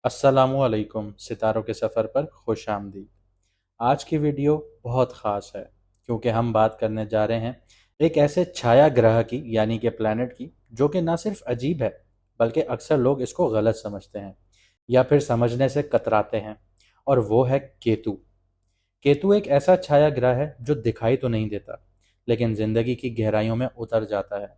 अस्सलामुअलैकुम सितारों के सफ़र पर खुश आमदीद। आज की वीडियो बहुत ख़ास है क्योंकि हम बात करने जा रहे हैं एक ऐसे छाया ग्रह की यानी कि प्लैनेट की जो कि ना सिर्फ अजीब है बल्कि अक्सर लोग इसको गलत समझते हैं या फिर समझने से कतराते हैं। और वो है केतु। केतु एक ऐसा छाया ग्रह है जो दिखाई तो नहीं देता लेकिन ज़िंदगी की गहराइयों में उतर जाता है।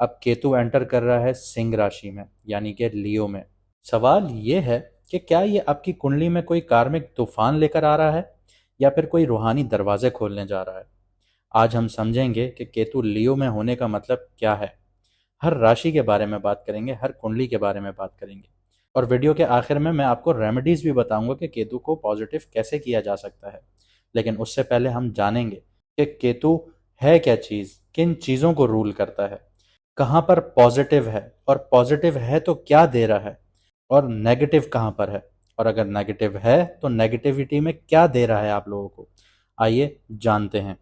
अब केतु एंटर कर रहा है सिंह राशि में यानी कि लियो में। सवाल ये है कि क्या ये आपकी कुंडली में कोई कार्मिक तूफान लेकर आ रहा है या फिर कोई रूहानी दरवाजे खोलने जा रहा है। आज हम समझेंगे कि केतु लियो में होने का मतलब क्या है। हर राशि के बारे में बात करेंगे, हर कुंडली के बारे में बात करेंगे और वीडियो के आखिर में मैं आपको रेमेडीज भी बताऊंगा कि केतु को पॉजिटिव कैसे किया जा सकता है। लेकिन उससे पहले हम जानेंगे कि केतु है क्या चीज़, किन चीज़ों को रूल करता है, कहाँ पर पॉजिटिव है और पॉजिटिव है तो क्या दे रहा है, और नेगेटिव कहाँ पर है, और अगर नेगेटिव है तो नेगेटिविटी में क्या दे रहा है आप लोगों को। आइए जानते हैं।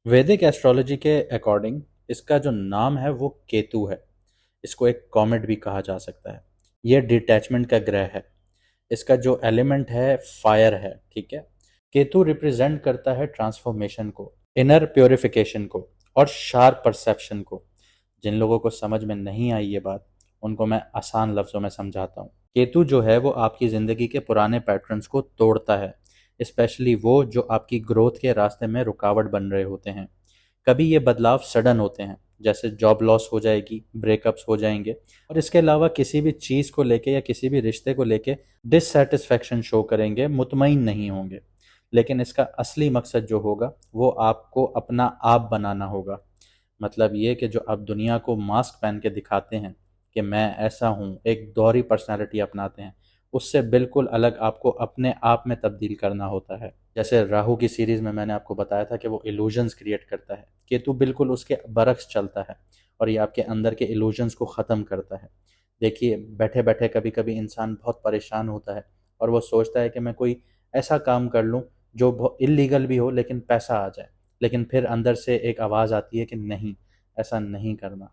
वैदिक एस्ट्रोलॉजी के अकॉर्डिंग इसका जो नाम है वो केतु है। इसको एक कॉमेट भी कहा जा सकता है। यह डिटैचमेंट का ग्रह है। इसका जो एलिमेंट है फायर है, ठीक है। केतु रिप्रेजेंट करता है ट्रांसफॉर्मेशन को, इनर प्योरिफिकेशन को और शार्प परसेप्शन को। जिन लोगों को समझ में नहीं आई ये बात उनको मैं आसान लफ्ज़ों में समझाता हूँ। केतु जो है वो आपकी ज़िंदगी के पुराने पैटर्न्स को तोड़ता है, स्पेशली वो जो आपकी ग्रोथ के रास्ते में रुकावट बन रहे होते हैं। कभी ये बदलाव सडन होते हैं, जैसे जॉब लॉस हो जाएगी, ब्रेकअप्स हो जाएंगे, और इसके अलावा किसी भी चीज़ को लेके या किसी भी रिश्ते को लेके डिससेटिस्फैक्शन शो करेंगे, मुतमईन नहीं होंगे। लेकिन इसका असली मकसद जो होगा वो आपको अपना आप बनाना होगा। मतलब ये कि जो आप दुनिया को मास्क पहन के दिखाते हैं कि मैं ऐसा हूँ, एक दोहरी पर्सनालिटी अपनाते हैं, उससे बिल्कुल अलग आपको अपने आप में तब्दील करना होता है। जैसे राहु की सीरीज में मैंने आपको बताया था कि वो इल्यूजन्स क्रिएट करता है, केतु बिल्कुल उसके बरक्स चलता है और ये आपके अंदर के इल्यूजन्स को ख़त्म करता है। देखिए, बैठे बैठे कभी कभी इंसान बहुत परेशान होता है और वो सोचता है कि मैं कोई ऐसा काम कर लूँ जो बहुत इलीगल भी हो लेकिन पैसा आ जाए, लेकिन फिर अंदर से एक आवाज़ आती है कि नहीं, ऐसा नहीं करना।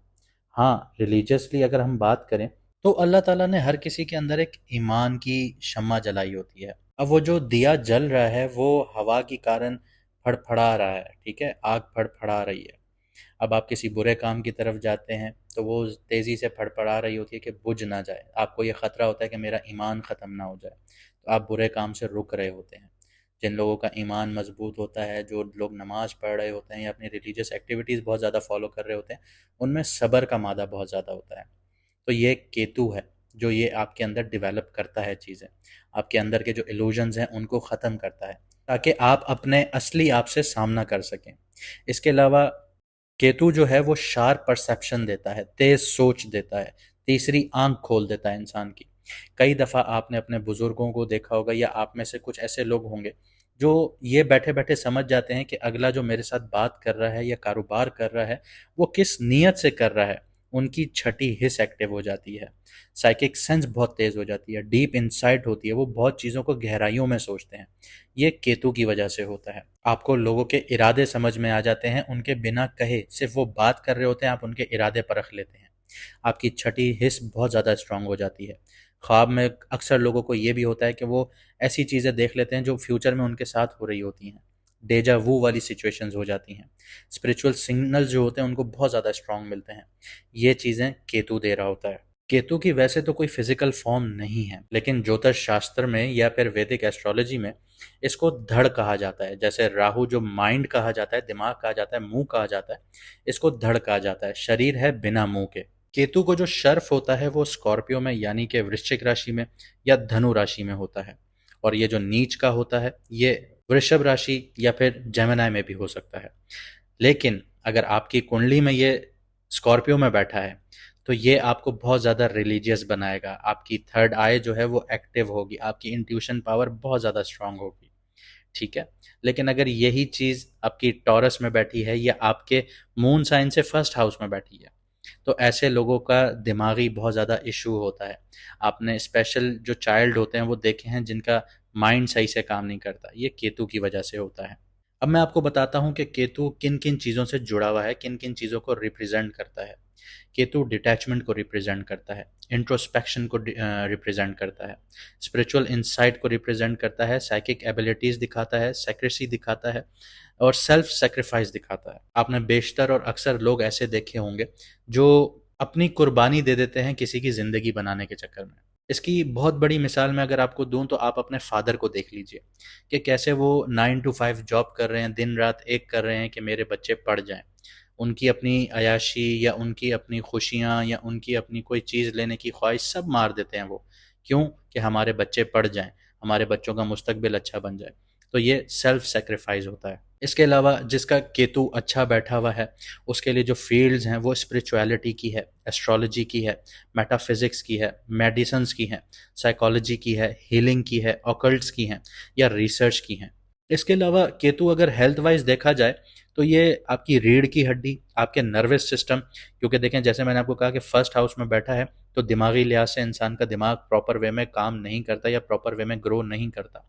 हाँ, रिलीजियसली अगर हम बात करें तो अल्लाह ताला ने हर किसी के अंदर एक ईमान की शम्मा जलाई होती है। अब वो जो दिया जल रहा है वो हवा के कारण फड़फड़ा रहा है, ठीक है, आग फड़फड़ा रही है। अब आप किसी बुरे काम की तरफ जाते हैं तो वो तेज़ी से फड़फड़ा रही होती है कि बुझ ना जाए। आपको ये ख़तरा होता है कि मेरा ईमान ख़त्म ना हो जाए, तो आप बुरे काम से रुक रहे होते हैं। जिन लोगों का ईमान मजबूत होता है, जो लोग नमाज़ पढ़ रहे होते हैं या अपनी रिलीजियस एक्टिविटीज़ बहुत ज़्यादा फॉलो कर रहे होते हैं, उनमें सब्र का मादा बहुत ज़्यादा होता है। तो ये केतु है जो ये आपके अंदर डेवलप करता है चीज़ें, आपके अंदर के जो इल्यूजन्स हैं उनको ख़त्म करता है ताकि आप अपने असली आप से सामना कर सकें। इसके अलावा केतु जो है वो शार्प परसेप्शन देता है, तेज सोच देता है, तीसरी आंख खोल देता है इंसान की। कई दफ़ा आपने अपने बुजुर्गों को देखा होगा या आप में से कुछ ऐसे लोग होंगे जो ये बैठे बैठे समझ जाते हैं कि अगला जो मेरे साथ बात कर रहा है या कारोबार कर रहा है वो किस नीयत से कर रहा है। उनकी छठी हिस्स एक्टिव हो जाती है, साइकिक सेंस बहुत तेज हो जाती है, डीप इंसाइट होती है, वो बहुत चीज़ों को गहराइयों में सोचते हैं। ये केतु की वजह से होता है। आपको लोगों के इरादे समझ में आ जाते हैं, उनके बिना कहे सिर्फ वो बात कर रहे होते हैं, आप उनके इरादे परख लेते हैं। आपकी छठी हिस्स बहुत ज़्यादा स्ट्रांग हो जाती है। ख्वाब में अक्सर लोगों को ये भी होता है कि वो ऐसी चीज़ें देख लेते हैं जो फ्यूचर में उनके साथ हो रही होती हैं। डेजा वू वाली सिचुएशंस हो जाती हैं। स्पिरिचुअल सिग्नल्स जो होते हैं उनको बहुत ज़्यादा स्ट्रांग मिलते हैं। ये चीज़ें केतु दे रहा होता है। केतु की वैसे तो कोई फिजिकल फॉर्म नहीं है, लेकिन ज्योतिष शास्त्र में या फिर वैदिक एस्ट्रोलॉजी में इसको धड़ कहा जाता है। जैसे राहु जो माइंड कहा जाता है, दिमाग कहा जाता है, मुंह कहा जाता है, इसको धड़ कहा जाता है। शरीर है बिना मुंह के। केतु को जो शर्फ होता है वो स्कॉर्पियो में यानी कि वृश्चिक राशि में या धनु राशि में होता है, और ये जो नीच का होता है ये वृषभ राशि या फिर जेमिनी में भी हो सकता है। लेकिन अगर आपकी कुंडली में ये स्कॉर्पियो में बैठा है तो ये आपको बहुत ज़्यादा रिलीजियस बनाएगा। आपकी थर्ड आई जो है वो एक्टिव होगी, आपकी इंट्यूशन पावर बहुत ज़्यादा स्ट्रांग होगी, ठीक है। लेकिन अगर यही चीज़ आपकी टॉरस में बैठी है या आपके मून साइन से फर्स्ट हाउस में बैठी है तो ऐसे लोगों का दिमागी बहुत ज़्यादा इशू होता है। आपने स्पेशल जो चाइल्ड होते हैं वो देखे हैं जिनका माइंड सही से काम नहीं करता, ये केतु की वजह से होता है। अब मैं आपको बताता हूँ कि केतु किन किन चीज़ों से जुड़ा हुआ है, किन किन चीज़ों को रिप्रेजेंट करता है। केतु डिटैचमेंट को रिप्रेजेंट करता है, इंट्रोस्पेक्शन को रिप्रेजेंट करता है, स्पिरिचुअल इंसाइट को रिप्रेजेंट करता है, साइकिक एबिलिटीज दिखाता है, सेक्रेसी दिखाता है और सेल्फ सेक्रीफाइस दिखाता है। आपने बेशतर और अक्सर लोग ऐसे देखे होंगे जो अपनी कुर्बानी दे देते हैं किसी की ज़िंदगी बनाने के चक्कर में। इसकी बहुत बड़ी मिसाल मैं अगर आपको दूं तो आप अपने फादर को देख लीजिए कि कैसे वो 9 to 5 जॉब कर रहे हैं, दिन रात एक कर रहे हैं कि मेरे बच्चे पढ़ जाएं। उनकी अपनी अयाशी या उनकी अपनी खुशियाँ या उनकी अपनी कोई चीज़ लेने की ख्वाहिश सब मार देते हैं वो। क्यों? कि हमारे बच्चे पढ़ जाएं, हमारे बच्चों का मुस्तकबिल अच्छा बन जाए। तो ये सेल्फ सेक्रीफाइस होता है। इसके अलावा जिसका केतु अच्छा बैठा हुआ है उसके लिए जो फील्ड्स हैं वो स्पिरिचुअलिटी की है, एस्ट्रोलॉजी की है, मेटाफिजिक्स की है, मेडिसिन्स की है, साइकोलॉजी की है, हीलिंग की है, ऑकल्ट्स की हैं या रिसर्च की हैं। इसके अलावा केतु अगर हेल्थ वाइज देखा जाए तो ये आपकी रीढ़ की हड्डी, आपके नर्वस सिस्टम, क्योंकि देखें जैसे मैंने आपको कहा कि फर्स्ट हाउस में बैठा है तो दिमागी लिहाज से इंसान का दिमाग प्रॉपर वे में काम नहीं करता या प्रॉपर वे में ग्रो नहीं करता।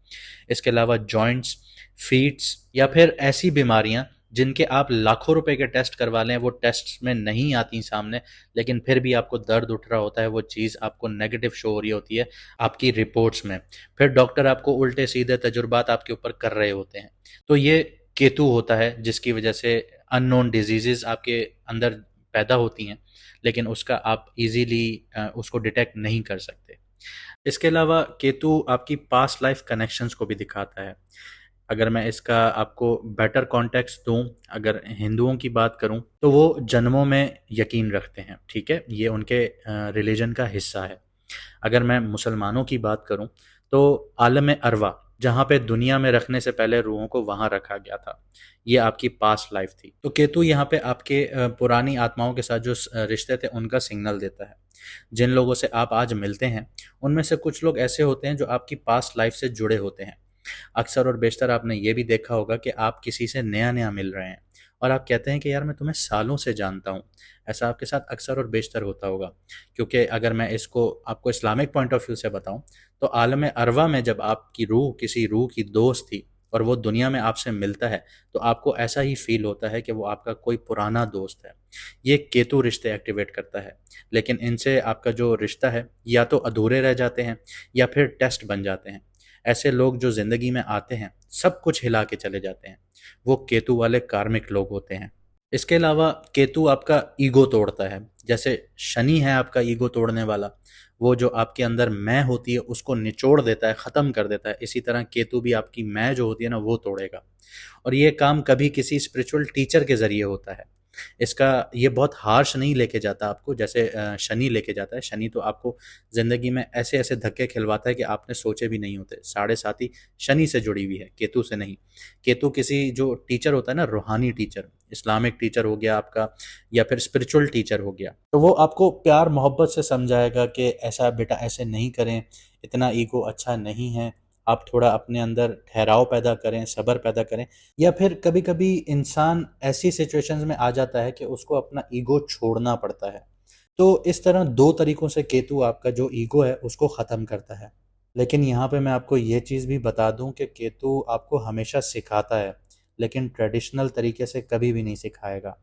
इसके अलावा जॉइंट्स, फीट्स या फिर ऐसी बीमारियां जिनके आप लाखों रुपए के टेस्ट करवा लें वो टेस्ट में नहीं आती सामने, लेकिन फिर भी आपको दर्द उठ रहा होता है, वो चीज़ आपको नेगेटिव शो हो रही होती है आपकी रिपोर्ट्स में। फिर डॉक्टर आपको उल्टे सीधे तजुर्बात आपके ऊपर कर रहे होते हैं। तो ये केतु होता है जिसकी वजह से अननोन डिजीजेस आपके अंदर पैदा होती हैं, लेकिन उसका आप इजीली उसको डिटेक्ट नहीं कर सकते। इसके अलावा केतु आपकी पास्ट लाइफ कनेक्शंस को भी दिखाता है। अगर मैं इसका आपको बेटर कॉन्टेक्स्ट दूं, अगर हिंदुओं की बात करूं तो वो जन्मों में यकीन रखते हैं, ठीक है, ये उनके रिलीजन का हिस्सा है। अगर मैं मुसलमानों की बात करूं तो आलम अरवा, जहाँ पे दुनिया में रखने से पहले रूहों को वहाँ रखा गया था, ये आपकी पास्ट लाइफ थी। तो केतु यहाँ पे आपके पुरानी आत्माओं के साथ जो रिश्ते थे उनका सिग्नल देता है। जिन लोगों से आप आज मिलते हैं उनमें से कुछ लोग ऐसे होते हैं जो आपकी पास्ट लाइफ से जुड़े होते हैं। अक्सर और बेशतर आपने ये भी देखा होगा कि आप किसी से नया नया मिल रहे हैं और आप कहते हैं कि यार मैं तुम्हें सालों से जानता हूँ। ऐसा आपके साथ अक्सर और बेशतर होता होगा, क्योंकि अगर मैं इसको आपको इस्लामिक पॉइंट ऑफ व्यू से बताऊं तो आलम अरवा में जब आपकी रूह किसी रूह की दोस्त थी और वो दुनिया में आपसे मिलता है तो आपको ऐसा ही फील होता है कि वो आपका कोई पुराना दोस्त है। ये केतु रिश्ते एक्टिवेट करता है, लेकिन इनसे आपका जो रिश्ता है या तो अधूरे रह जाते हैं या फिर टेस्ट बन जाते हैं। ऐसे लोग जो ज़िंदगी में आते हैं सब कुछ हिला के चले जाते हैं, वो केतु वाले कार्मिक लोग होते हैं। इसके अलावा केतु आपका ईगो तोड़ता है। जैसे शनि है आपका ईगो तोड़ने वाला, वो जो आपके अंदर मैं होती है उसको निचोड़ देता है, ख़त्म कर देता है। इसी तरह केतु भी आपकी मैं जो होती है ना वो तोड़ेगा, और ये काम कभी किसी स्पिरिचुअल टीचर के ज़रिए होता है। इसका ये बहुत हार्श नहीं लेके जाता आपको जैसे शनि लेके जाता है। शनि तो आपको ज़िंदगी में ऐसे ऐसे धक्के खिलवाता है कि आपने सोचे भी नहीं होते। साढ़े साथी शनि से जुड़ी हुई है, केतु से नहीं। केतु किसी जो टीचर होता है ना, रूहानी टीचर, इस्लामिक टीचर हो गया आपका या फिर स्पिरिचुअल टीचर हो गया, तो वो आपको प्यार मोहब्बत से समझाएगा कि ऐसा बेटा ऐसे नहीं करें, इतना ईगो अच्छा नहीं है, आप थोड़ा अपने अंदर ठहराव पैदा करें, सब्र पैदा करें। या फिर कभी कभी इंसान ऐसी सिचुएशंस में आ जाता है कि उसको अपना ईगो छोड़ना पड़ता है। तो इस तरह दो तरीकों से केतु आपका जो ईगो है उसको ख़त्म करता है। लेकिन यहाँ पे मैं आपको ये चीज़ भी बता दूं कि केतु आपको हमेशा सिखाता है, लेकिन ट्रेडिशनल तरीके से कभी भी नहीं सिखाएगा।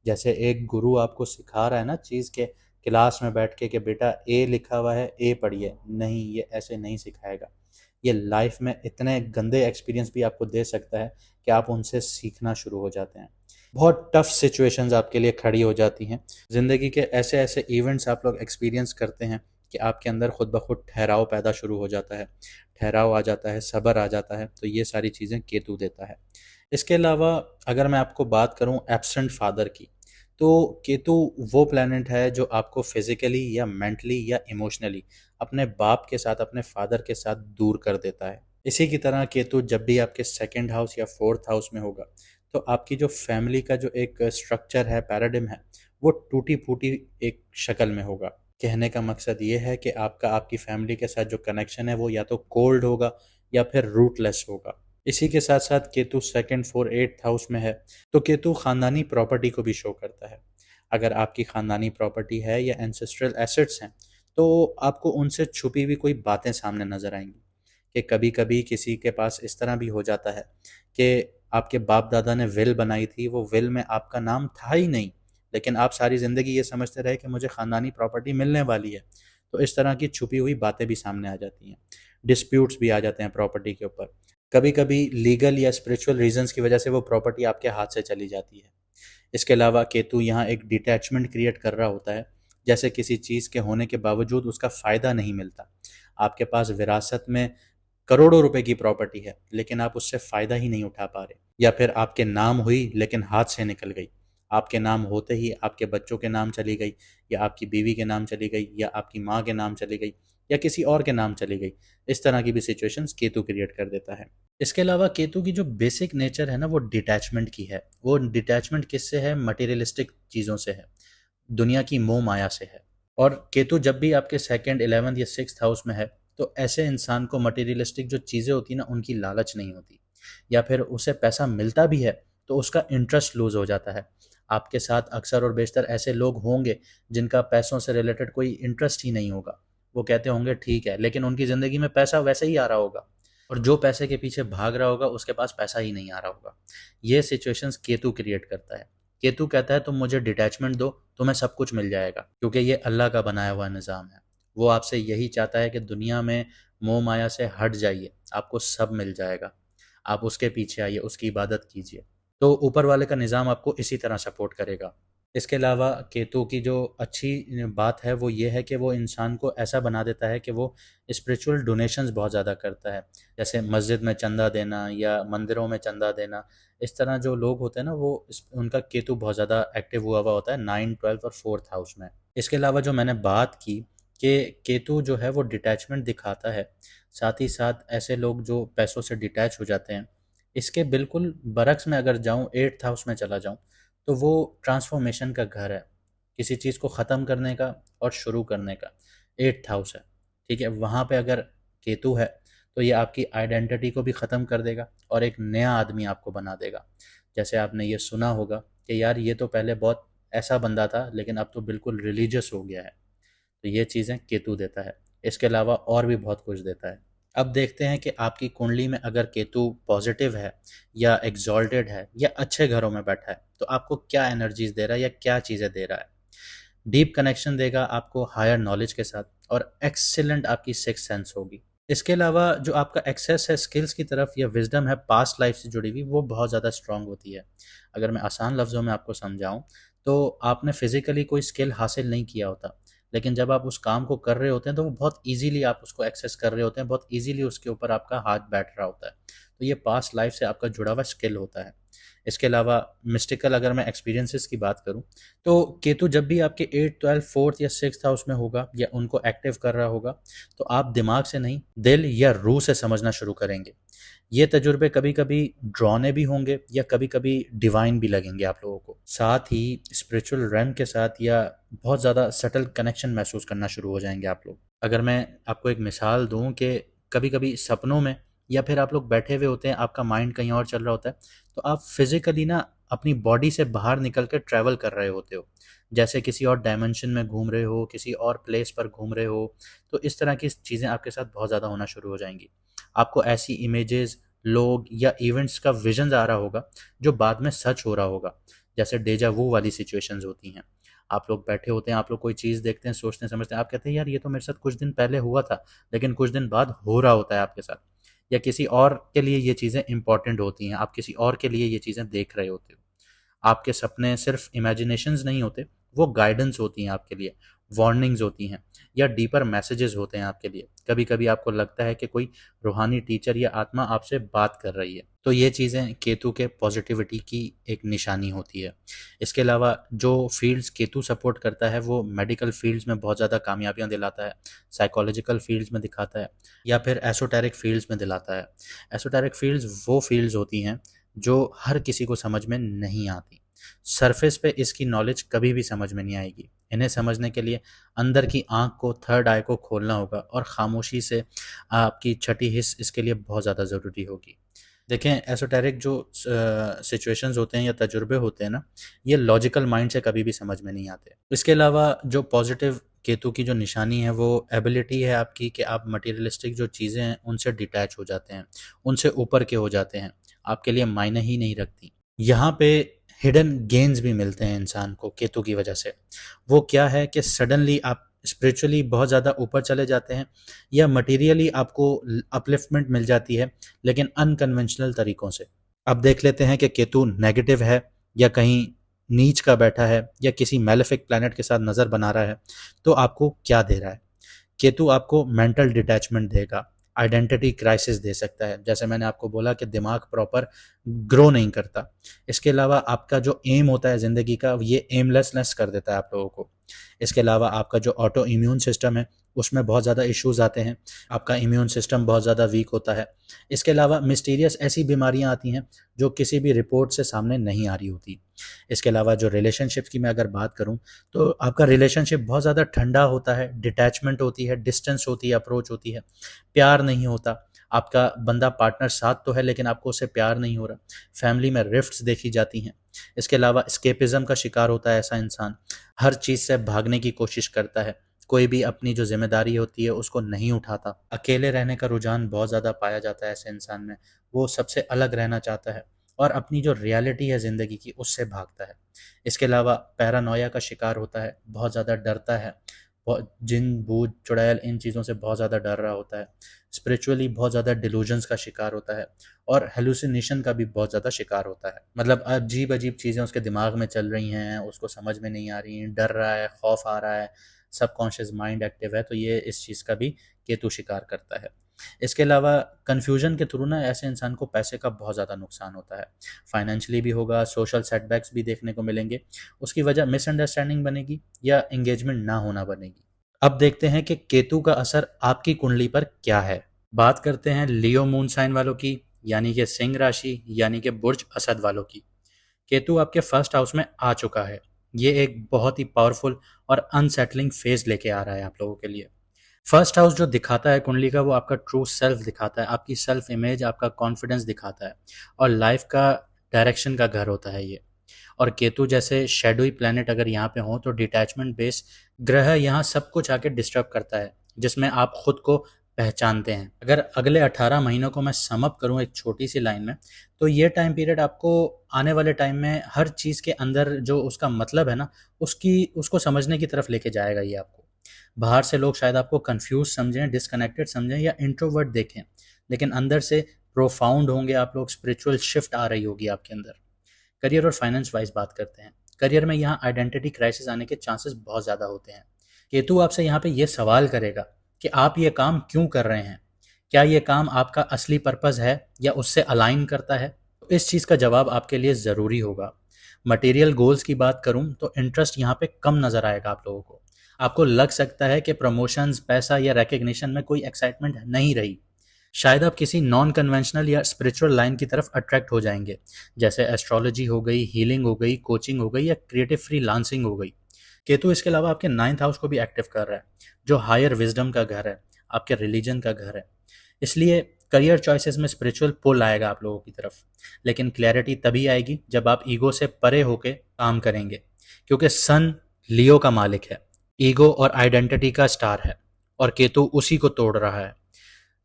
जैसे एक गुरु आपको सिखा रहा है ना चीज़ के क्लास में बैठ के कि बेटा ए लिखा हुआ है ए पढ़िए, नहीं, ये ऐसे नहीं सिखाएगा। ये लाइफ में इतने गंदे एक्सपीरियंस भी आपको दे सकता है कि आप उनसे सीखना शुरू हो जाते हैं। बहुत टफ सिचुएशंस आपके लिए खड़ी हो जाती हैं। ज़िंदगी के ऐसे ऐसे इवेंट्स आप लोग एक्सपीरियंस करते हैं कि आपके अंदर खुद ब खुद ठहराव पैदा शुरू हो जाता है, ठहराव आ जाता है, सब्र आ जाता है। तो ये सारी चीज़ें केतु देता है। इसके अलावा अगर मैं आपको बात करूं एब्सेंट फादर की, तो केतु वो प्लैनेट है जो आपको फिजिकली या मेंटली या इमोशनली अपने बाप के साथ, अपने फादर के साथ दूर कर देता है। इसी की तरह केतु जब भी आपके सेकंड हाउस या फोर्थ हाउस में होगा तो आपकी जो फैमिली का जो एक स्ट्रक्चर है, पैराडिम है, वो टूटी फूटी एक शक्ल में होगा। कहने का मकसद ये है कि आपका आपकी फैमिली के साथ जो कनेक्शन है वो या तो कोल्ड होगा या फिर रूटलेस होगा। इसी के साथ साथ Ketu second four eighth house में है, तो केतु खानदानी प्रॉपर्टी को भी शो करता है। अगर आपकी खानदानी प्रॉपर्टी है या एंसेस्ट्रल एसेट्स हैं तो आपको उनसे छुपी हुई कोई बातें सामने नजर आएंगी। कि कभी कभी किसी के पास इस तरह भी हो जाता है कि आपके बाप दादा ने विल बनाई थी, वो विल में आपका नाम था ही नहीं, लेकिन आप सारी ज़िंदगी ये समझते रहे कि मुझे ख़ानदानी प्रॉपर्टी मिलने वाली है। तो इस तरह की छुपी हुई बातें भी सामने आ जाती हैं, डिस्प्यूट्स भी आ जाते हैं प्रॉपर्टी के ऊपर। कभी कभी लीगल या स्पिरिचुअल रीजंस की वजह से वो प्रॉपर्टी आपके हाथ से चली जाती है। इसके अलावा केतु यहाँ एक डिटैचमेंट क्रिएट कर रहा होता है, जैसे किसी चीज़ के होने के बावजूद उसका फ़ायदा नहीं मिलता। आपके पास विरासत में करोड़ों रुपए की प्रॉपर्टी है, लेकिन आप उससे फ़ायदा ही नहीं उठा पा रहे, या फिर आपके नाम हुई लेकिन हाथ से निकल गई। आपके नाम होते ही आपके बच्चों के नाम चली गई, या आपकी बीवी के नाम चली गई, या आपकी माँ के नाम चली गई, या किसी और के नाम चली गई। इस तरह की भी सिचुएशंस केतु क्रिएट कर देता है। इसके अलावा केतु की जो बेसिक नेचर है ना, वो डिटैचमेंट की है। वो डिटैचमेंट किससे है? मटेरियलिस्टिक चीज़ों से है, दुनिया की मोह माया से है। और केतु जब भी आपके सेकंड, 11th या 6th हाउस में है, तो ऐसे इंसान को मटेरियलिस्टिक जो चीज़ें होती हैं ना, उनकी लालच नहीं होती, या फिर उसे पैसा मिलता भी है तो उसका इंटरेस्ट लूज हो जाता है। आपके साथ अक्सर और बेशतर ऐसे लोग होंगे जिनका पैसों से रिलेटेड कोई इंटरेस्ट ही नहीं होगा। वो कहते होंगे ठीक है, लेकिन उनकी ज़िंदगी में पैसा वैसे ही आ रहा होगा, और जो पैसे के पीछे भाग रहा होगा उसके पास पैसा ही नहीं आ रहा होगा। ये सिचुएशंस केतु क्रिएट करता है। केतु कहता है तुम मुझे डिटैचमेंट दो, तुम्हें सब कुछ मिल जाएगा, क्योंकि ये अल्लाह का बनाया हुआ निज़ाम है। वो आपसे यही चाहता है कि दुनिया में मोह माया से हट जाइए, आपको सब मिल जाएगा। आप उसके पीछे आइए, उसकी इबादत कीजिए। तो ऊपर वाले का निज़ाम आपको इसी तरह सपोर्ट करेगा। इसके अलावा केतु की जो अच्छी बात है वो ये है कि वो इंसान को ऐसा बना देता है कि वो स्पिरिचुअल डोनेशंस बहुत ज़्यादा करता है। जैसे मस्जिद में चंदा देना या मंदिरों में चंदा देना। इस तरह जो लोग होते हैं ना, वो उनका केतु बहुत ज़्यादा एक्टिव हुआ हुआ होता है 9, 12 और 4th हाउस में। इसके अलावा जो मैंने बात की कि केतु जो है वो डिटैचमेंट दिखाता है, साथ ही साथ ऐसे लोग जो पैसों से डिटैच हो जाते हैं, इसके बिल्कुल बरक्स में अगर जाऊं, 8th हाउस में चला जाऊं, तो वो ट्रांसफॉर्मेशन का घर है, किसी चीज़ को ख़त्म करने का और शुरू करने का। 8th हाउस है, ठीक है। वहाँ पे अगर केतु है तो ये आपकी आइडेंटिटी को भी ख़त्म कर देगा और एक नया आदमी आपको बना देगा। जैसे आपने ये सुना होगा कि यार ये तो पहले बहुत ऐसा बंदा था, लेकिन अब तो बिल्कुल रिलीजियस हो गया है। तो ये चीज़ें केतु देता है। इसके अलावा और भी बहुत कुछ देता है। अब देखते हैं कि आपकी कुंडली में अगर केतु पॉजिटिव है या एग्जॉल्टेड है या अच्छे घरों में बैठा है, तो आपको क्या एनर्जीज दे रहा है या क्या चीज़ें दे रहा है। डीप कनेक्शन देगा आपको हायर नॉलेज के साथ, और एक्सीलेंट आपकी सिक्स सेंस होगी। इसके अलावा जो आपका एक्सेस है स्किल्स की तरफ या विजडम है पास्ट लाइफ से जुड़ी हुई, वो बहुत ज़्यादा स्ट्रांग होती है। अगर मैं आसान लफ्ज़ों में आपको समझाऊं, तो आपने फिजिकली कोई स्किल हासिल नहीं किया होता, लेकिन जब आप उस काम को कर रहे होते हैं तो वो बहुत ईजीली आप उसको एक्सेस कर रहे होते हैं, बहुत ईजीली उसके ऊपर आपका हाथ बैठ रहा होता है। तो ये पास्ट लाइफ से आपका जुड़ा हुआ स्किल होता है। इसके अलावा मिस्टिकल अगर मैं एक्सपीरियंसेस की बात करूं, तो केतु जब भी आपके 8, 12, 4th या 6th हाउस में होगा या उनको एक्टिव कर रहा होगा, तो आप दिमाग से नहीं, दिल या रूह से समझना शुरू करेंगे। ये तजुर्बे कभी कभी ड्रॉने भी होंगे या कभी कभी डिवाइन भी लगेंगे आप लोगों को। साथ ही स्पिरिचुअल रैम के साथ या बहुत ज़्यादा सटल कनेक्शन महसूस करना शुरू हो जाएंगे आप लोग। अगर मैं आपको एक मिसाल दूं कि कभी कभी सपनों में या फिर आप लोग बैठे हुए होते हैं, आपका माइंड कहीं और चल रहा होता है, तो आप फिजिकली ना अपनी बॉडी से बाहर निकल कर ट्रैवल कर रहे होते हो, जैसे किसी और डायमेंशन में घूम रहे हो, किसी और प्लेस पर घूम रहे हो। तो इस तरह की चीज़ें आपके साथ बहुत ज़्यादा होना शुरू हो जाएंगी। आपको ऐसी इमेजेस, लोग या इवेंट्स का विजन आ रहा होगा जो बाद में सच हो रहा होगा, जैसे डेजा वू वाली सिचुएशंस होती हैं। आप लोग बैठे होते हैं, आप लोग कोई चीज़ देखते हैं, सोचते हैं, समझते हैं, आप कहते हैं यार ये तो मेरे साथ कुछ दिन पहले हुआ था, लेकिन कुछ दिन बाद हो रहा होता है आपके साथ। या किसी और के लिए ये चीज़ें इंपॉर्टेंट होती हैं, आप किसी और के लिए ये चीज़ें देख रहे होते हो। आपके सपने सिर्फ इमेजिनेशंस नहीं होते, वो गाइडेंस होती हैं आपके लिए, वार्निंग्स होती हैं, या डीपर मैसेजेस होते हैं आपके लिए। कभी कभी आपको लगता है कि कोई रूहानी टीचर या आत्मा आपसे बात कर रही है। तो ये चीज़ें केतु के पॉजिटिविटी की एक निशानी होती है। इसके अलावा जो फील्ड्स केतु सपोर्ट करता है वो मेडिकल फील्ड्स में बहुत ज़्यादा कामयाबियाँ दिलाता है, साइकोलॉजिकल फील्ड्स में दिखाता है, या फिर एसोटेरिक फील्ड्स में दिलाता है। एसोटेरिक फील्ड्स वो फील्ड्स होती हैं जो हर किसी को समझ में नहीं आती। सरफेस पे इसकी नॉलेज कभी भी समझ में नहीं आएगी। इन्हें समझने के लिए अंदर की आंख को, थर्ड आई को खोलना होगा, और खामोशी से आपकी छठी हिस्स इसके लिए बहुत ज़्यादा ज़रूरी होगी। देखें, एसोटेरिक जो सिचुएशंस होते हैं या तजुर्बे होते हैं ना, ये लॉजिकल माइंड से कभी भी समझ में नहीं आते। इसके अलावा जो पॉजिटिव केतु की जो निशानी है वो एबिलिटी है आपकी कि आप मटेरियलिस्टिक जो चीज़ें हैं उनसे डिटैच हो जाते हैं, उनसे ऊपर के हो जाते हैं, आपके लिए मायने ही नहीं रखती। यहाँ पे हिडन गेन्स भी मिलते हैं इंसान को केतु की वजह से। वो क्या है कि सडनली आप स्पिरिचुअली बहुत ज़्यादा ऊपर चले जाते हैं या मटेरियली आपको अपलिफ्टमेंट मिल जाती है, लेकिन अनकन्वेंशनल तरीकों से। अब देख लेते हैं कि केतु नेगेटिव है या कहीं नीच का बैठा है या किसी मैलेफिक प्लैनेट के साथ नज़र बना रहा है तो आपको क्या दे रहा है। केतु आपको मेंटल डिटैचमेंट देगा, आइडेंटिटी क्राइसिस दे सकता है, जैसे मैंने आपको बोला कि दिमाग प्रॉपर ग्रो नहीं करता। इसके अलावा आपका जो एम होता है ज़िंदगी का, ये एमलेसनेस कर देता है आप लोगों को। इसके अलावा आपका जो ऑटो इम्यून सिस्टम है उसमें बहुत ज़्यादा इश्यूज आते हैं, आपका इम्यून सिस्टम बहुत ज़्यादा वीक होता है। इसके अलावा मिस्टीरियस ऐसी बीमारियां आती हैं जो किसी भी रिपोर्ट से सामने नहीं आ रही होती। इसके अलावा जो रिलेशनशिप की मैं अगर बात करूं तो आपका रिलेशनशिप बहुत ज़्यादा ठंडा होता है, डिटैचमेंट होती है, डिस्टेंस होती है, अप्रोच होती है, प्यार नहीं होता। आपका बंदा पार्टनर साथ तो है लेकिन आपको उससे प्यार नहीं हो रहा। फैमिली में रिफ्ट्स देखी जाती हैं। इसके अलावा स्केपिज्म का शिकार होता है ऐसा इंसान, हर चीज़ से भागने की कोशिश करता है, कोई भी अपनी जो जिम्मेदारी होती है उसको नहीं उठाता। अकेले रहने का रुझान बहुत ज़्यादा पाया जाता है ऐसे इंसान में। वो सबसे अलग रहना चाहता है और अपनी जो रियलिटी है ज़िंदगी की उससे भागता है। इसके अलावा पैरानोया का शिकार होता है, बहुत ज़्यादा डरता है, बहुत जिन भूत चुड़ैल इन चीज़ों से बहुत ज़्यादा डर रहा होता है। स्पिरिचुअली बहुत ज़्यादा डिलूजन्स का शिकार होता है और हेलुसिनेशन का भी बहुत ज़्यादा शिकार होता है। मतलब अजीब अजीब चीज़ें उसके दिमाग में चल रही हैं, उसको समझ में नहीं आ रही हैं, डर रहा है, खौफ आ रहा है, सबकॉन्शियस माइंड एक्टिव है, तो ये इस चीज़ का भी केतु शिकार करता है। इसके अलावा कन्फ्यूजन के थ्रू ना ऐसे इंसान को पैसे का बहुत ज़्यादा नुकसान होता है, फाइनेंशियली भी होगा, सोशल सेटबैक्स भी देखने को मिलेंगे। उसकी वजह मिसअंडरस्टैंडिंग बनेगी या एंगेजमेंट ना होना बनेगी। अब देखते हैं कि केतु का असर आपकी कुंडली पर क्या है। बात करते हैं लियो मून साइन वालों की, यानी कि सिंह राशि, यानी कि बुर्ज असद वालों की। केतु आपके फर्स्ट हाउस में आ चुका है। ये एक बहुत ही पावरफुल और अनसेटलिंग फेज लेके आ रहा है आप लोगों के लिए। फर्स्ट हाउस जो दिखाता है कुंडली का, वो आपका ट्रू सेल्फ दिखाता है, आपकी सेल्फ इमेज, आपका कॉन्फिडेंस दिखाता है और लाइफ का डायरेक्शन का घर होता है ये। और केतु जैसे शेडोई प्लैनेट अगर यहाँ पे हो तो डिटैचमेंट बेस ग्रह यहाँ सब कुछ आके डिस्टर्ब करता है जिसमें आप खुद को पहचानते हैं। अगर अगले 18 महीनों को मैं सम अप करूँ एक छोटी सी लाइन में, तो ये टाइम पीरियड आपको आने वाले टाइम में हर चीज़ के अंदर जो उसका मतलब है ना, उसको समझने की तरफ लेके जाएगा ये आपको। बाहर से लोग शायद आपको कंफ्यूज समझें, डिस्कनेक्टेड समझें या इंट्रोवर्ट देखें, लेकिन अंदर से प्रोफाउंड होंगे आप लोग, स्पिरिचुअल शिफ्ट आ रही होगी आपके अंदर। करियर और फाइनेंस वाइज बात करते हैं। करियर में यहाँ आइडेंटिटी क्राइसिस आने के चांसेस बहुत ज़्यादा होते हैं। केतु आपसे यहाँ पे ये सवाल करेगा कि आप ये काम क्यों कर रहे हैं, क्या ये काम आपका असली पर्पस है या उससे अलाइन करता है। तो इस चीज़ का जवाब आपके लिए ज़रूरी होगा। मटेरियल गोल्स की बात करूं तो इंटरेस्ट यहाँ पे कम नज़र आएगा आप लोगों को। आपको लग सकता है कि प्रमोशंस, पैसा या रिकग्निशन में कोई एक्साइटमेंट नहीं रही। शायद आप किसी नॉन कन्वेंशनल या स्पिरिचुअल लाइन की तरफ अट्रैक्ट हो जाएंगे, जैसे एस्ट्रोलॉजी हो गई, हीलिंग हो गई, कोचिंग हो गई या क्रिएटिव फ्रीलांसिंग हो गई। केतु इसके अलावा आपके 9th हाउस को भी एक्टिव कर रहा है, जो हायर विजडम का घर है, आपके रिलीजन का घर है। इसलिए करियर चॉइसेस में स्पिरिचुअल पुल आएगा आप लोगों की तरफ, लेकिन क्लैरिटी तभी आएगी जब आप ईगो से परे होके काम करेंगे, क्योंकि सन लियो का मालिक है, ईगो और आइडेंटिटी का स्टार है और केतु उसी को तोड़ रहा है।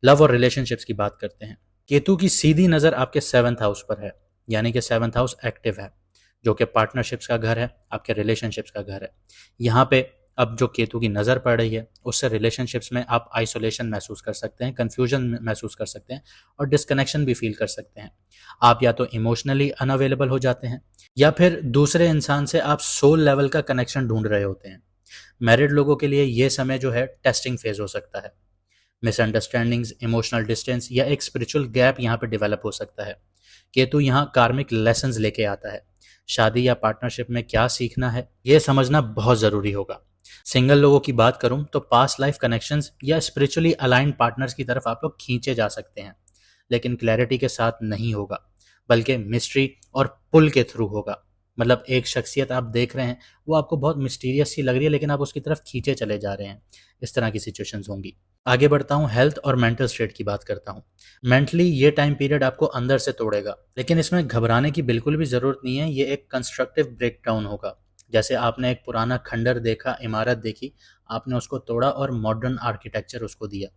लव और रिलेशनशिप्स की बात करते हैं। केतु की सीधी नज़र आपके 7th हाउस पर है, यानी कि 7th हाउस एक्टिव है, जो कि पार्टनरशिप्स का घर है, आपके रिलेशनशिप्स का घर है। यहाँ पे अब जो केतु की नज़र पड़ रही है उससे रिलेशनशिप्स में आप आइसोलेशन महसूस कर सकते हैं, कन्फ्यूजन महसूस कर सकते हैं और डिस्कनेक्शन भी फील कर सकते हैं। आप या तो इमोशनली अनअवेलेबल हो जाते हैं या फिर दूसरे इंसान से आप सोल लेवल का कनेक्शन ढूंढ रहे होते हैं। मैरिड लोगों के लिए ये समय जो है टेस्टिंग फेज हो सकता है। मिसअंडरस्टैंडिंग्स, इमोशनल डिस्टेंस या एक स्पिरिचुअल गैप यहाँ पे डेवलप हो सकता है। केतु यहाँ कार्मिक लेसन्स लेके आता है। शादी या पार्टनरशिप में क्या सीखना है ये समझना बहुत ज़रूरी होगा। सिंगल लोगों की बात करूं तो पास्ट लाइफ कनेक्शंस या स्पिरिचुअली अलाइंड पार्टनर्स की तरफ आप लोग खींचे जा सकते हैं, लेकिन क्लैरिटी के साथ नहीं होगा, बल्कि मिस्ट्री और पुल के थ्रू होगा। मतलब एक शख्सियत आप देख रहे हैं, वो आपको बहुत मिस्टीरियस सी लग रही है लेकिन आप उसकी तरफ खींचे चले जा रहे हैं। इस तरह की सिचुएशंस होंगी। आगे बढ़ता हूँ, हेल्थ और मेंटल स्टेट की बात करता हूँ। मेंटली ये टाइम पीरियड आपको अंदर से तोड़ेगा, लेकिन इसमें घबराने की बिल्कुल भी ज़रूरत नहीं है। ये एक कंस्ट्रक्टिव ब्रेकडाउन होगा। जैसे आपने एक पुराना खंडर देखा, इमारत देखी, आपने उसको तोड़ा और मॉडर्न आर्किटेक्चर उसको दिया।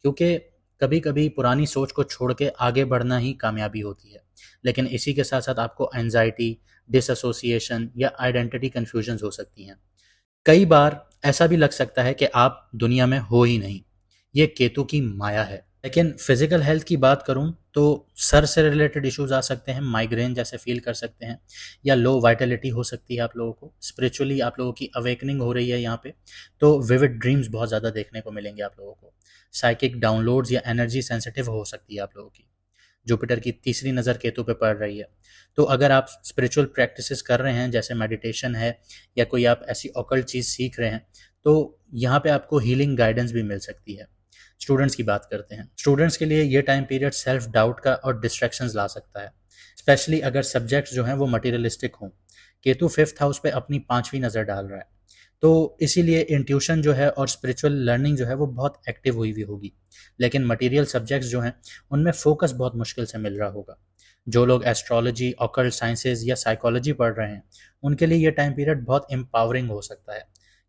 क्योंकि कभी कभी पुरानी सोच को छोड़ के आगे बढ़ना ही कामयाबी होती है। लेकिन इसी के साथ साथ आपको एंजाइटी, डिसएसोसिएशन या आइडेंटिटी कन्फ्यूजन हो सकती हैं। कई बार ऐसा भी लग सकता है कि आप दुनिया में हो ही नहीं। ये केतु की माया है। लेकिन फिजिकल हेल्थ की बात करूं तो सर से रिलेटेड इश्यूज आ सकते हैं, माइग्रेन जैसे फील कर सकते हैं, या लो वाइटलिटी हो सकती है आप लोगों को। स्पिरिचुअली आप लोगों की अवेकनिंग हो रही है यहाँ पे, तो विविड ड्रीम्स बहुत ज़्यादा देखने को मिलेंगे आप लोगों को। साइकिक डाउनलोड्स या एनर्जी सेंसिटिव हो सकती है आप लोगों की। जुपिटर की तीसरी नज़र केतु पे पड़ रही है। तो अगर आप स्पिरिचुअल प्रैक्टिसेस कर रहे हैं, जैसे मेडिटेशन है, या कोई आप ऐसी ऑकल्ट चीज़ सीख रहे हैं, तो यहाँ पे आपको हीलिंग गाइडेंस भी मिल सकती है। स्टूडेंट्स की बात करते हैं। स्टूडेंट्स के लिए ये टाइम पीरियड सेल्फ डाउट का और डिस्ट्रैक्शंस ला सकता है, स्पेशली अगर सब्जेक्ट्स जो हैं वो मटीरियलिस्टिक हों। केतु फिफ्थ हाउस पे अपनी पांचवी नज़र डाल रहा है, तो इसीलिए इंट्यूशन जो है और स्पिरिचुअल लर्निंग जो है वो बहुत एक्टिव हुई हुई होगी। लेकिन मटेरियल सब्जेक्ट्स जो हैं उनमें फोकस बहुत मुश्किल से मिल रहा होगा। जो लोग एस्ट्रोलॉजी, ऑकल्ट साइंसेज या साइकोलॉजी पढ़ रहे हैं, उनके लिए ये टाइम पीरियड बहुत एम्पावरिंग हो सकता है।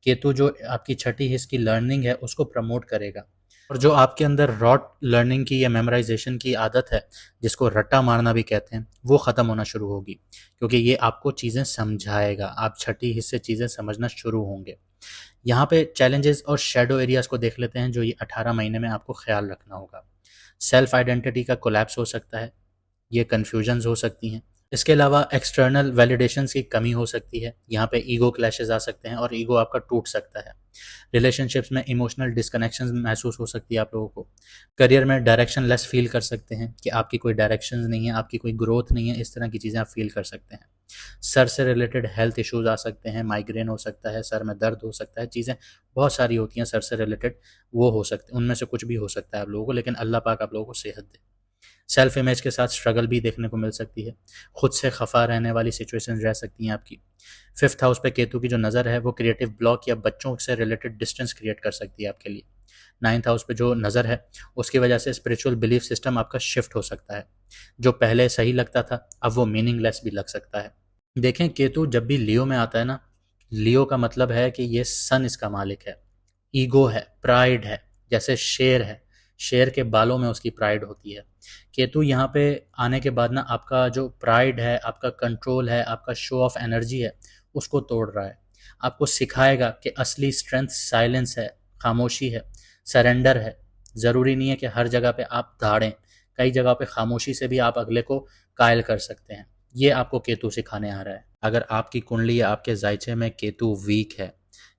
केतु जो आपकी छठी हिस्स की लर्निंग है उसको प्रमोट करेगा। और जो आपके अंदर रॉट लर्निंग की या मेमोराइजेशन की आदत है, जिसको रट्टा मारना भी कहते हैं, वो ख़त्म होना शुरू होगी। क्योंकि ये आपको चीज़ें समझाएगा, आप छठी हिस्से चीज़ें समझना शुरू होंगे। यहाँ पे चैलेंजेस और शेडो एरियाज को देख लेते हैं जो ये 18 महीने में आपको ख्याल रखना होगा। सेल्फ आइडेंटिटी का कोलैप्स हो सकता है, ये कन्फ्यूजन्स हो सकती हैं। इसके अलावा एक्सटर्नल वैलिडेशंस की कमी हो सकती है, यहाँ पे ईगो क्लैशेस आ सकते हैं और ईगो आपका टूट सकता है। रिलेशनशिप्स में इमोशनल डिस्कनेक्शन महसूस हो सकती है आप लोगों को। करियर में डायरेक्शन लेस फील कर सकते हैं कि आपकी कोई डायरेक्शन नहीं है, आपकी कोई ग्रोथ नहीं है, इस तरह की चीज़ें आप फील कर सकते हैं। सर से रिलेटेड हेल्थ इश्यूज आ सकते हैं, माइग्रेन हो सकता है, सर में दर्द हो सकता है, चीज़ें बहुत सारी होती हैं सर से रिलेटेड, वो हो सकते हैं, उनमें से कुछ भी हो सकता है आप लोगों को। लेकिन अल्लाह पाक आप लोगों को सेहत दे। सेल्फ इमेज के साथ स्ट्रगल भी देखने को मिल सकती है, खुद से खफा रहने वाली सिचुएशन रह सकती हैं आपकी। फिफ्थ हाउस पे केतु की जो नज़र है वो क्रिएटिव ब्लॉक या बच्चों से रिलेटेड डिस्टेंस क्रिएट कर सकती है आपके लिए। नाइन्थ हाउस पे जो नज़र है उसकी वजह से स्पिरिचुअल बिलीफ सिस्टम आपका शिफ्ट हो सकता है। जो पहले सही लगता था अब वो मीनिंगलेस भी लग सकता है। देखें, केतु जब भी लियो में आता है ना, लियो का मतलब है कि ये सन इसका मालिक है, ईगो है, प्राइड है। जैसे शेर है, शेर के बालों में उसकी प्राइड होती है। केतु यहाँ पे आने के बाद ना आपका जो प्राइड है, आपका कंट्रोल है, आपका शो ऑफ एनर्जी है, उसको तोड़ रहा है। आपको सिखाएगा कि असली स्ट्रेंथ साइलेंस है, खामोशी है, सरेंडर है। ज़रूरी नहीं है कि हर जगह पे आप दाड़ें, कई जगह पे खामोशी से भी आप अगले को कायल कर सकते हैं। ये आपको केतु सिखाने आ रहा है। अगर आपकी कुंडली या आपके जायचे में केतु वीक है,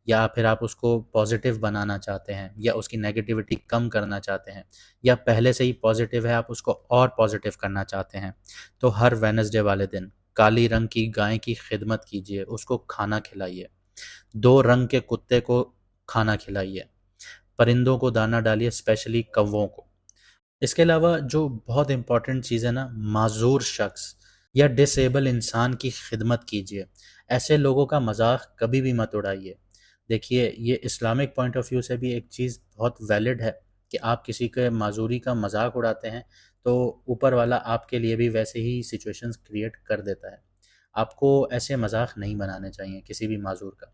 या फिर आप उसको पॉजिटिव बनाना चाहते हैं, या उसकी नेगेटिविटी कम करना चाहते हैं, या पहले से ही पॉजिटिव है आप उसको और पॉजिटिव करना चाहते हैं, तो हर वेनसडे वाले दिन काली रंग की गाय की खिदमत कीजिए, उसको खाना खिलाइए। 2 रंग के कुत्ते को खाना खिलाइए। परिंदों को दाना डालिए, स्पेशली कौवों को। इसके अलावा जो बहुत इंपॉर्टेंट चीज़ है ना, माजूर शख्स या डिसेबल इंसान की खिदमत कीजिए। ऐसे लोगों का मजाक कभी भी मत उड़ाइए। देखिए, ये इस्लामिक पॉइंट ऑफ व्यू से भी एक चीज़ बहुत वैलिड है कि आप किसी के माजूरी का मजाक उड़ाते हैं तो ऊपर वाला आपके लिए भी वैसे ही सिचुएशंस क्रिएट कर देता है। आपको ऐसे मजाक नहीं बनाने चाहिए किसी भी माजूर का।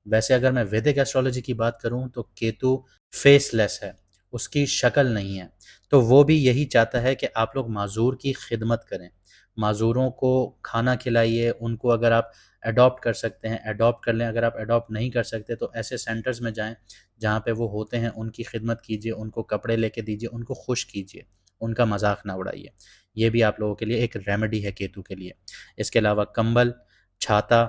वैसे अगर मैं वैदिक एस्ट्रोलॉजी की बात करूं तो केतु फेसलेस है, उसकी शक्ल नहीं है। तो वो भी यही चाहता है कि आप लोग माजूर की खिदमत करें, माजूरों को खाना खिलाइए। उनको अगर आप अडॉप्ट कर सकते हैं अडॉप्ट कर लें, अगर आप अडॉप्ट नहीं कर सकते तो ऐसे सेंटर्स में जाएं जहाँ पे वो होते हैं, उनकी खिदमत कीजिए, उनको कपड़े लेके दीजिए, उनको खुश कीजिए, उनका मजाक ना उड़ाइए। ये भी आप लोगों के लिए एक रेमेडी है केतु के लिए। इसके अलावा कंबल, छाता,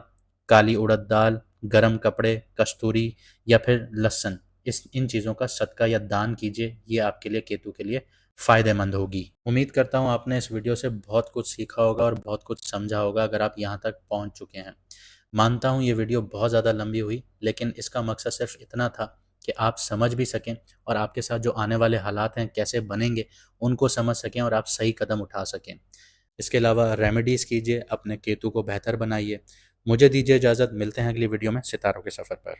काली उड़द दाल, गरम कपड़े, कस्तूरी या फिर लहसुन, इस इन चीज़ों का सदका या दान कीजिए। ये आपके लिए, केतु के लिए फ़ायदेमंद होगी। उम्मीद करता हूँ आपने इस वीडियो से बहुत कुछ सीखा होगा और बहुत कुछ समझा होगा, अगर आप यहाँ तक पहुँच चुके हैं। मानता हूँ ये वीडियो बहुत ज़्यादा लंबी हुई, लेकिन इसका मकसद सिर्फ इतना था कि आप समझ भी सकें और आपके साथ जो आने वाले हालात हैं कैसे बनेंगे उनको समझ सकें और आप सही कदम उठा सकें। इसके अलावा रेमेडीज़ कीजिए, अपने केतु को बेहतर बनाइए। मुझे दीजिए इजाज़त, मिलते हैं अगली वीडियो में सितारों के सफ़र पर।